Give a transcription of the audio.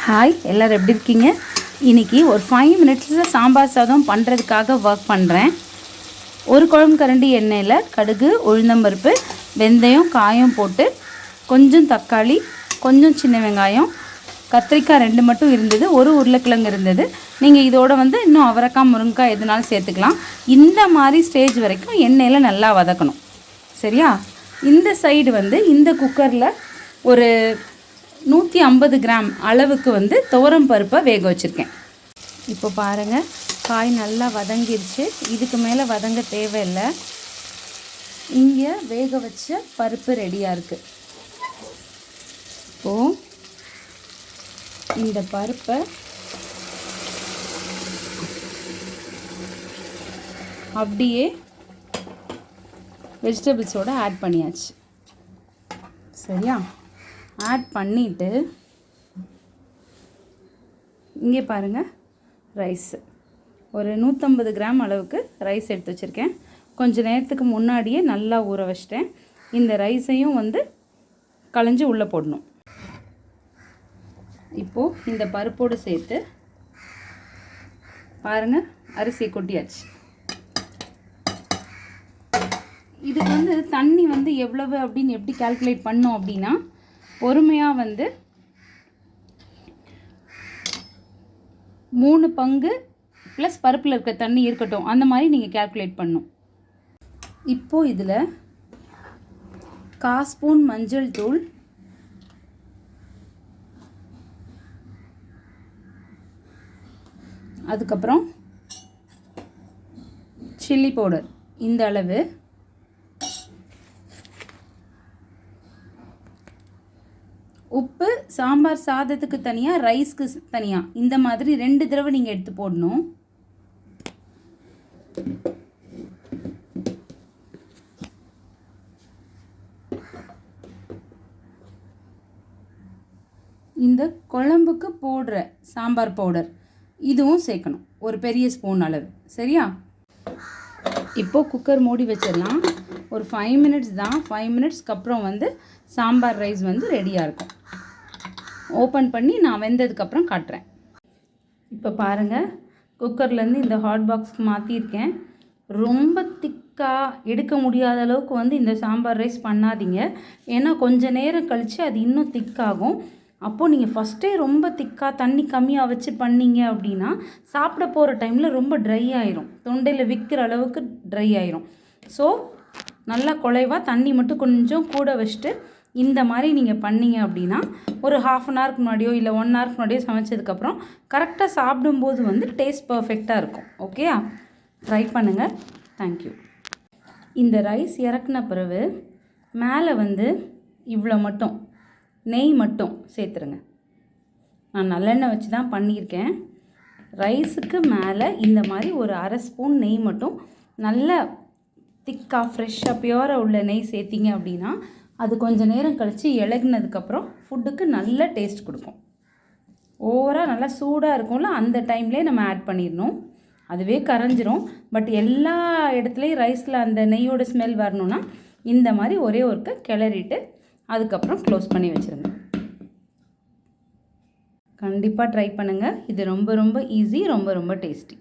Hi, எல்லோரும் எப்படி இருக்கீங்க? இன்றைக்கி ஒரு 5 மினிட்ஸில் சாம்பார் சாதம் பண்ணுறதுக்காக ஒர்க் பண்ணுறேன். ஒரு குழம்பு கரண்டி எண்ணெயில் கடுகு, உளுந்தம்பருப்பு, வெந்தயம், காயம் போட்டு கொஞ்சம் தக்காளி, கொஞ்சம் சின்ன வெங்காயம், கத்திரிக்காய் 2 மட்டும் இருந்தது, ஒரு உருளைக்கிழங்கு இருந்தது. நீங்கள் இதோட இன்னும் அவரைக்காய், முருங்கைக்காய் எதுனாலும் சேர்த்துக்கலாம். இந்த மாதிரி ஸ்டேஜ் வரைக்கும் எண்ணெயில் நல்லா வதக்கணும். சரியா? இந்த சைடு இந்த குக்கரில் ஒரு 150 கிராம் அளவுக்கு துவரம் பருப்பை வேக வச்சுருக்கேன். இப்போ பாருங்கள், காய் நல்லா வதங்கிருச்சு. இதுக்கு மேலே வதங்க தேவையில்லை. இங்கே வேக வச்ச பருப்பு ரெடியாக இருக்குது. இப்போது இந்த பருப்பை அப்படியே வெஜிடபிள்ஸோடு ஆட் பண்ணியாச்சு. சரியா? ஆட் பண்ணிவிட்டு இங்கே பாருங்கள், ரைஸு ஒரு 150 கிராம் அளவுக்கு ரைஸ் எடுத்து வச்சுருக்கேன். கொஞ்சம் நேரத்துக்கு முன்னாடியே நல்லா ஊற வச்சிட்டேன். இந்த ரைஸையும் களைஞ்சி உள்ளே போடணும். இப்போது இந்த பருப்போடு சேர்த்து பாருங்கள், அரிசியை கொட்டியாச்சு. இதுக்கு தண்ணி எவ்வளவு அப்படின்னு எப்படி கால்குலேட் பண்ணோம் அப்படின்னா, பொறுமையாக 3 பங்கு ப்ளஸ் பருப்பில் இருக்க தண்ணி இருக்கட்டும், அந்த மாதிரி நீங்கள் கால்குலேட் பண்ணணும். இப்போது இதில் 1/4 ஸ்பூன் மஞ்சள் தூள், அதுக்கப்புறம் சில்லி பவுடர் இந்த அளவு, உப்பு சாம்பார் சாதத்துக்கு தனியாக, ரைஸ்க்கு தனியாக, இந்த மாதிரி 2 தடவை நீங்கள் எடுத்து போடணும். இந்த குழம்புக்கு போடுற சாம்பார் பவுடர் இதுவும் சேர்க்கணும், ஒரு பெரிய ஸ்பூன் அளவு. சரியா? இப்போது குக்கர் மூடி வச்சிடலாம். ஒரு 5 மினிட்ஸ் தான். 5 மினிட்ஸ்க்கு அப்புறம் சாம்பார் ரைஸ் ரெடியாக இருக்கும். ஓப்பன் பண்ணி நான் வெந்ததுக்கப்புறம் காட்டுறேன். இப்போ பாருங்கள், குக்கர்லேருந்து இந்த ஹாட் பாக்ஸ்க்கு மாற்றிருக்கேன். ரொம்ப திக்காக எடுக்க முடியாத அளவுக்கு இந்த சாம்பார் ரைஸ் பண்ணாதீங்க. ஏன்னா கொஞ்சம் நேரம் கழித்து அது இன்னும் திக்காகும். அப்போது நீங்கள் ஃபஸ்ட்டே ரொம்ப திக்காக தண்ணி கம்மியாக வச்சு பண்ணிங்க அப்படின்னா சாப்பிட போகிற டைமில் ரொம்ப ட்ரை ஆயிரும், தொண்டையில் விற்கிற அளவுக்கு ட்ரை ஆயிரும். ஸோ நல்லா குழைவாக தண்ணி மட்டும் கொஞ்சம் கூட வச்சுட்டு இந்த மாதிரி நீங்கள் பண்ணிங்க அப்படின்னா ஒரு 1/2 அன் ஹவருக்கு முன்னாடியோ இல்லை 1 ஹவருக்கு முன்னாடியோ சமைச்சதுக்கப்புறம் கரெக்டாக சாப்பிடும்போது டேஸ்ட் பர்ஃபெக்டாக இருக்கும். ஓகேயா? ட்ரை பண்ணுங்கள். தேங்க்யூ. இந்த ரைஸ் இறக்குன பிறகு மேலே இவ்வளோ மட்டும் நெய் மட்டும் சேர்த்துருங்க. நான் நல்லெண்ணெய் வச்சு தான் பண்ணியிருக்கேன். ரைஸுக்கு மேலே இந்த மாதிரி ஒரு 1/2 ஸ்பூன் நெய் மட்டும், நல்ல திக்காக ஃப்ரெஷ்ஷாக பியூராக உள்ள நெய் சேர்த்திங்க அப்படின்னா அது கொஞ்சம் நேரம் கழித்து இலகுனதுக்கப்புறம் ஃபுட்டுக்கு நல்ல டேஸ்ட் கொடுக்கும். ஓவராக நல்லா சூடாக இருக்கும்ல, அந்த டைம்லேயே நம்ம ஆட் பண்ணிடணும். அதுவே கரைஞ்சிரும். பட் எல்லா இடத்துலையும் ரைஸில் அந்த நெய்யோட ஸ்மெல் வரணுன்னா இந்த மாதிரி ஒரே ஒருக்க கிளறிட்டு அதுக்கப்புறம் க்ளோஸ் பண்ணி வச்சுருங்க. கண்டிப்பாக ட்ரை பண்ணுங்கள். இது ரொம்ப ரொம்ப ஈஸி, ரொம்ப ரொம்ப டேஸ்டி.